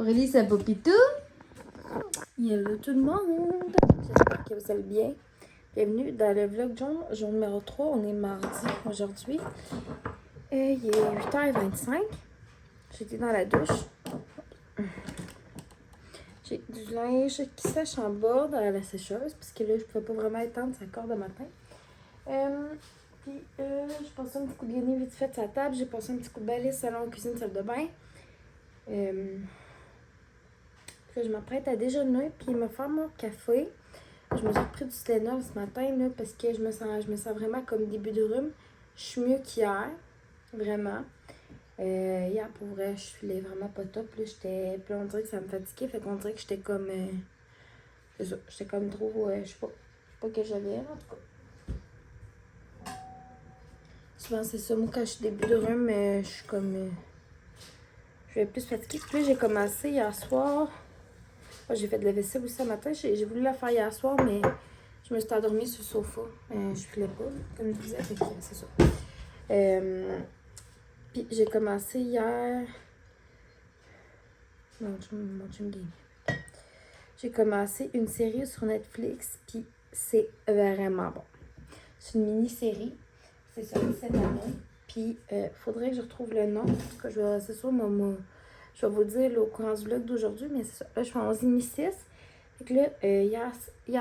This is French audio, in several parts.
Aurélie, c'est Popitou. Hello tout le monde. J'espère que vous allez bien. Bienvenue dans le vlog jour numéro 3. On est mardi aujourd'hui. Il est 8h25. J'étais dans la douche. J'ai du linge qui sèche en bas dans la sécheuse parce que là, je ne pouvais pas vraiment étendre sa corde le matin. J'ai passé un petit coup de guenille vite fait sur la table. J'ai passé un petit coup de balai, salon, cuisine, salle de bain. Puis je m'apprête à déjeuner puis me faire mon café. Je me suis pris du Tylenol ce matin là, parce que je me sens vraiment comme début de rhume. Je suis mieux qu'hier, vraiment. Hier, pour vrai, je filais vraiment pas top. Là, puis on dirait que ça me fatiguait, fait qu'on dirait que j'étais comme... c'est ça, j'étais comme trop... je sais pas que j'avais, en tout cas. Souvent, c'est ça. Moi, quand je suis début de rhume, je suis comme... je vais plus fatiguée. Puis j'ai commencé hier soir... J'ai fait de la vaisselle aussi ce matin. J'ai voulu la faire hier soir, mais je me suis endormie sur le sofa. Je filais pas, comme je disais, fait que c'est ça. Puis j'ai commencé hier... Mon chum game. J'ai commencé une série sur Netflix, puis c'est vraiment bon. C'est une mini-série. C'est sorti cette année. Puis faudrait que je retrouve le nom. C'est sûr, je vais vous dire là, au courant du vlog d'aujourd'hui, mais c'est ça. Là, je suis en 11h06. Fait que là, hier,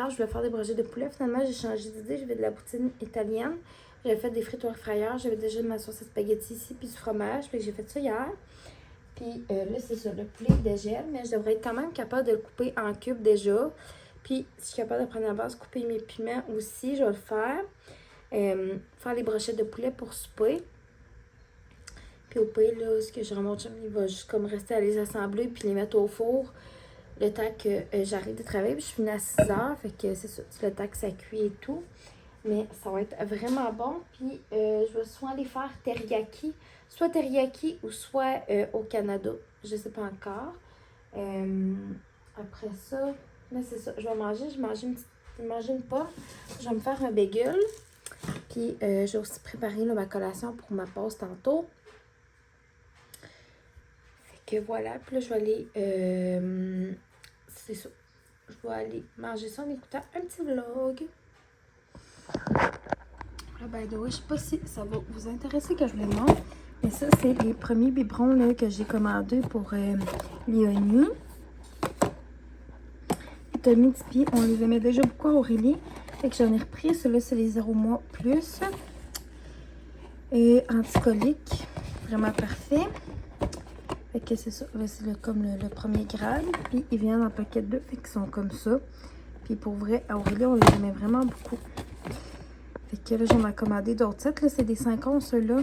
je voulais faire des brochettes de poulet. Finalement, j'ai changé d'idée. Je vais de la poutine italienne. J'avais fait des frites au frayeur. J'avais déjà de ma sauce à spaghetti ici, puis du fromage. Fait que j'ai fait ça hier. Puis là, c'est ça, le poulet dégèle. Mais je devrais être quand même capable de le couper en cubes déjà. Puis si je suis capable de prendre la base, couper mes piments aussi, je vais le faire. Faire les brochettes de poulet pour souper. Puis au pire, là, ce que je remonte, il va juste comme rester à les assembler puis les mettre au four. Le temps que j'arrive de travailler, puis je finis à 6h, fait que c'est ça, le temps que ça cuit et tout. Mais ça va être vraiment bon. Puis je vais soit aller faire teriyaki, soit teriyaki ou soit au Canada. Je sais pas encore. Après ça, là c'est ça, je vais manger. Je mange une pomme. Je vais me faire un bagel. Puis j'ai aussi préparé là, ma collation pour ma pause tantôt. Fait que voilà, puis là je vais aller... c'est ça. Je vais aller manger ça en écoutant un petit vlog. Ah ben, je sais pas si ça va vous intéresser que je vous les montre. Mais ça, c'est les premiers biberons là, que j'ai commandés pour Léonie. Les Tommy Tipeee, on les aimait déjà beaucoup à Aurélie. Fait que j'en ai repris. Ceux-là, c'est les 0 mois plus. Et anticolique. Vraiment parfait. Fait que c'est ça. Là, c'est comme le premier grade. Puis ils viennent en paquet de 2. Fait qu'ils sont comme ça. Puis pour vrai, à Aurélie, on les aimait vraiment beaucoup. Fait que là, j'en ai commandé d'autres sets. Là, c'est des 5 onces, ceux-là.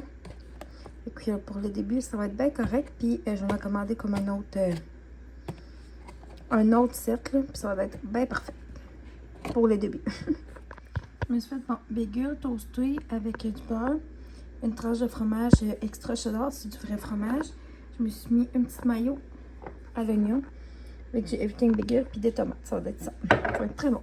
Et puis pour le début, ça va être bien correct. Puis j'en ai commandé comme un autre set. Là, puis ça va être bien parfait pour le début. Je me suis fait bon, bagel toasté avec du beurre. Une tranche de fromage extra cheddar, c'est du vrai fromage. Je me suis mis une petite mayo à l'oignon. Avec du everything bagel puis des tomates. Ça va être ça. Ça va être très bon.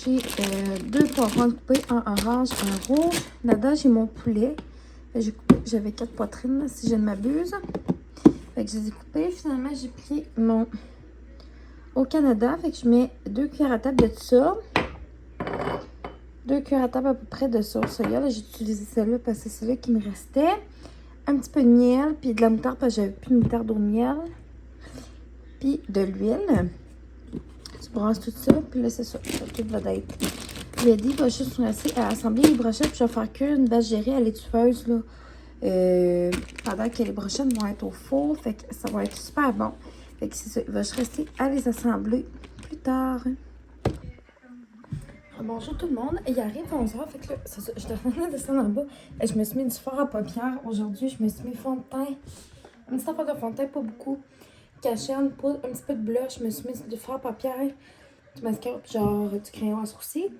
J'ai 2 poivrons coupés en orange, en rouge. Là-dedans, j'ai mon poulet. J'avais 4 poitrines, là, si je ne m'abuse. Fait que je les ai coupées. Finalement, j'ai pris mon au Canada. Fait que je mets 2 cuillères à table de ça. 2 cuillères à table à peu près de sauce soya. J'ai utilisé celle-là parce que c'est celle-là qui me restait. Un petit peu de miel, puis de la moutarde parce que j'avais plus de moutarde au miel. Puis de l'huile. Tu brasses tout ça, puis là, c'est ça. Tout va être ready. Il va juste me laisser à assembler les brochettes, puis je vais faire cuire une vache gérée à l'étouffeuse, là. Pendant que les brochettes vont être au four. Fait que ça va être super bon. Fait que c'est ça. Il va juste rester à les assembler plus tard. Bonjour tout le monde. Il arrive 11h. Fait que là, c'est ça. Je devrais descendre en bas. Je me suis mis du fard à paupières. Aujourd'hui, je me suis mis fond de teint. Un petit affaire de fond de teint, pas beaucoup. Cachenne, poudre, un petit peu de blush. Je me suis mis du fard à paupières. Du mascara, puis genre du crayon à sourcils.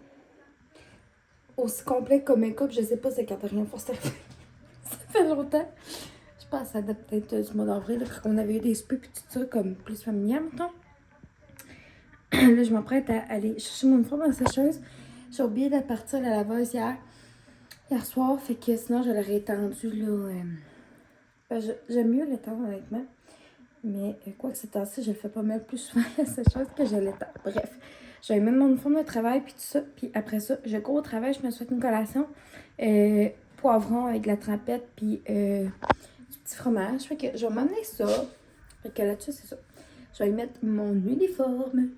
aussi complet comme make-up, je sais pas, c'est Catherine Forster. Ça fait longtemps. Je pense que ça date peut-être du mois d'avril, quand on avait eu des soupers pis tout ça, comme plus familial, mettons. Là, je m'apprête à aller chercher mon uniforme dans la sécheuse. J'ai oublié de partir à la laveuse hier soir, fait que sinon je l'aurais étendu là. J'aime mieux l'étendre honnêtement. Mais quoi que c'est temps-ci, je le fais pas mal plus souvent la sécheuse que je l'étends. Bref, je vais mettre mon uniforme de travail puis tout ça. Puis après ça, je cours au travail, je me souhaite une collation. Poivron avec de la trempette puis du petit fromage. Fait que je vais m'amener ça. Fait que là-dessus, c'est ça. Je vais y mettre mon uniforme.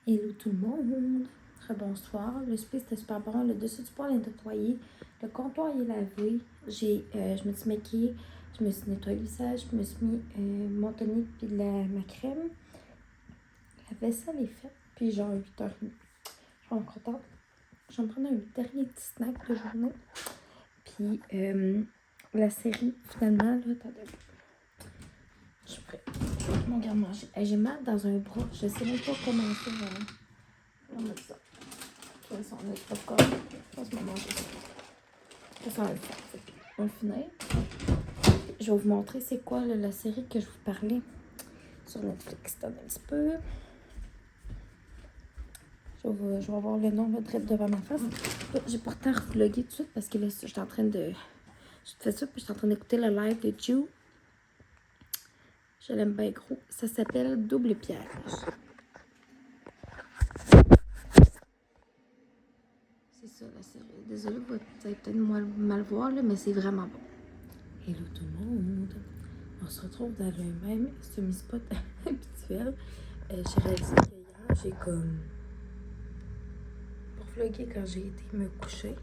Hello tout le monde! Très bonsoir. Le souper c'était super bon. Le dessus du poêle est nettoyé. Le comptoir est lavé. Je me suis maquillée. Je me suis nettoyé le visage. Je me suis mis mon tonique puis ma crème. La vaisselle est faite. Puis genre 8h30. Je suis vraiment contente. Je vais me prendre un dernier petit snack de journée. Puis la série, finalement, là, attendez. Je suis prête. Mon garde-manger. J'ai mal dans un bras. Je sais même pas comment ça va. On va mettre ça. De toute façon, on a du popcorn. Je pense qu'on va manger ça. De toute façon, on va le faire. On va le finir. Je vais vous montrer c'est quoi là, la série que je vous parlais sur Netflix. Attendez un petit peu. Je vais avoir le nom là, direct devant ma face. J'ai pourtant revlogué tout de suite parce que là, je suis en train de... Je fais ça, puis je suis en train d'écouter le live de Ju. Je l'aime bien gros. Ça s'appelle Double Piège. C'est ça la série. Désolée, vous allez peut-être mal voir, là, mais c'est vraiment bon. Hello tout le monde! On se retrouve dans le même semi-spot habituel. J'ai réalisé que hier, j'ai comme... Pour vlogger quand j'ai été me coucher,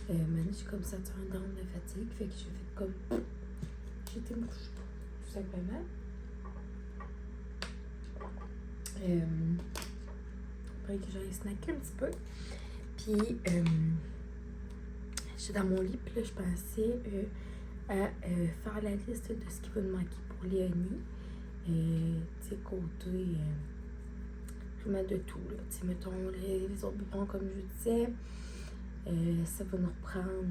maintenant j'ai comme ça un down de fatigue. Fait que j'ai fait comme... J'ai été me coucher, tout simplement. Après que j'aille snacker un petit peu. Puis, j'étais dans mon lit, puis là, je pensais à faire la liste de ce qui va me manquer pour Léonie. Tu sais, côté vraiment de tout, là. Tu sais, mettons les autres biberons, comme je vous disais. Ça va nous reprendre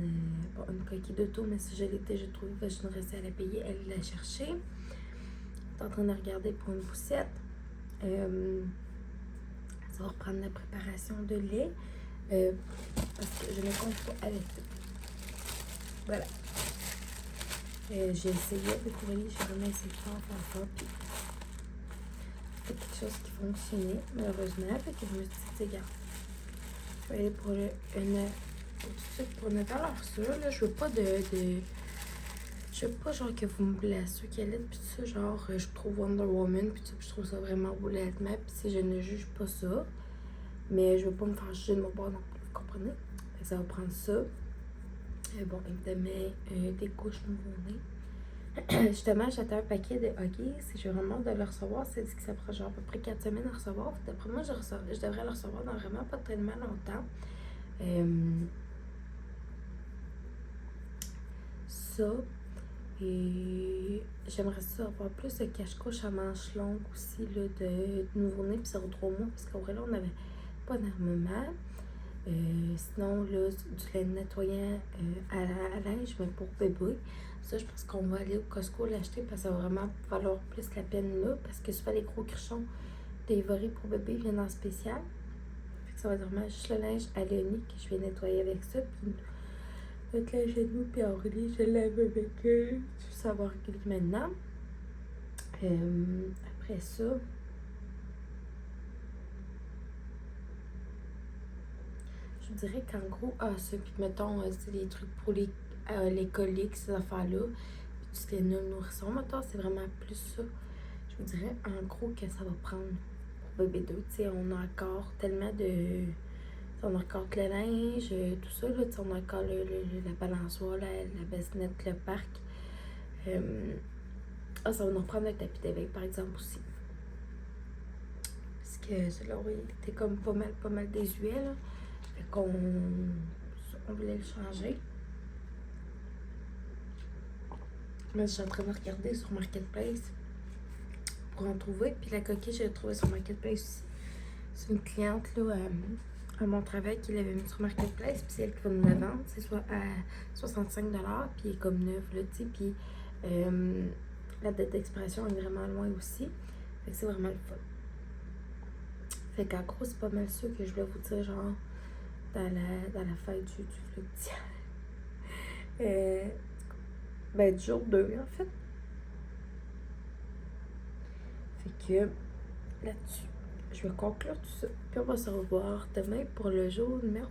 bon, une coquille d'auto, mais si je l'ai déjà trouvée, je ne restais à la payer, elle l'a chercher. Je suis en train de regarder pour une poussette. Ça va reprendre la préparation de lait. Parce que je ne compte pas avec ça. Voilà. J'ai essayé de courir, j'ai vraiment essayé fort. Puis c'était quelque chose qui fonctionnait, malheureusement. Fait que je me suis dit, c'est grave. Je vais aller pour tout de suite pour une valeur sûre. Là, je veux pas je veux pas genre que vous me blessez qui allait puis tout ça, genre je trouve Wonder Woman puis je trouve ça vraiment beau honnêtement, puis si je ne juge pas ça, mais je veux pas me faire juger de mon bord non plus, vous comprenez? Fait que ça va prendre ça. Bon, évidemment, des couches nouveau-nés. Justement, j'attends un paquet de Huggies. Si je vraiment de le recevoir, c'est dit que ça prend genre à peu près 4 semaines à recevoir. D'après moi, je devrais le recevoir dans vraiment pas tellement longtemps. Ça. Et j'aimerais ça avoir plus de cache-couche à manches longues aussi là, de nouveau-né, puis ça vaut 3 mois, parce qu'au vrai, là, on n'avait pas d'énormément. Sinon, là, du lait nettoyant à linge, mais pour bébé. Ça, je pense qu'on va aller au Costco l'acheter parce que ça va vraiment valoir plus la peine là. Parce que souvent, les gros cruchons dévorés pour bébé viennent en spécial. Fait que ça va être vraiment juste le linge à Léonie que je vais nettoyer avec ça. Puis notre linge à nous, puis Aurélie, je lave avec elle. Ça va reculer maintenant. Après ça, je vous dirais qu'en gros, ça, puis mettons, c'est des trucs pour les coliques, ces affaires-là, puis tout ce qui est nourrisson, mettons, c'est vraiment plus ça. Je vous dirais, en gros, que ça va prendre pour bébé 2. Tu sais, on a encore tellement de... On a encore le linge, tout ça, là, on a encore la balançoire, la bassinette, le parc. Ça va nous reprendre le tapis d'éveil, par exemple, aussi. Parce que celui-là, oui, il était comme pas mal désuet, là. Fait qu'on voulait le changer. Mais je suis en train de regarder sur Marketplace pour en trouver. Puis la coquille, je l'ai trouvée sur Marketplace aussi. C'est une cliente, là, à mon travail qui l'avait mis sur Marketplace. Puis c'est elle qui va nous la vendre. C'est soit à 65$, puis il est comme neuf, là, tu sais. Puis la date d'expiration est vraiment loin aussi. Fait que c'est vraiment le fun. Fait qu'en gros, c'est pas mal ça que je voulais vous dire, genre, dans la fête du fructier. Du jour 2, en fait. Fait que, là-dessus, je vais conclure tout ça. Puis on va se revoir demain pour le jour numéro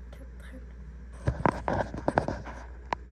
4.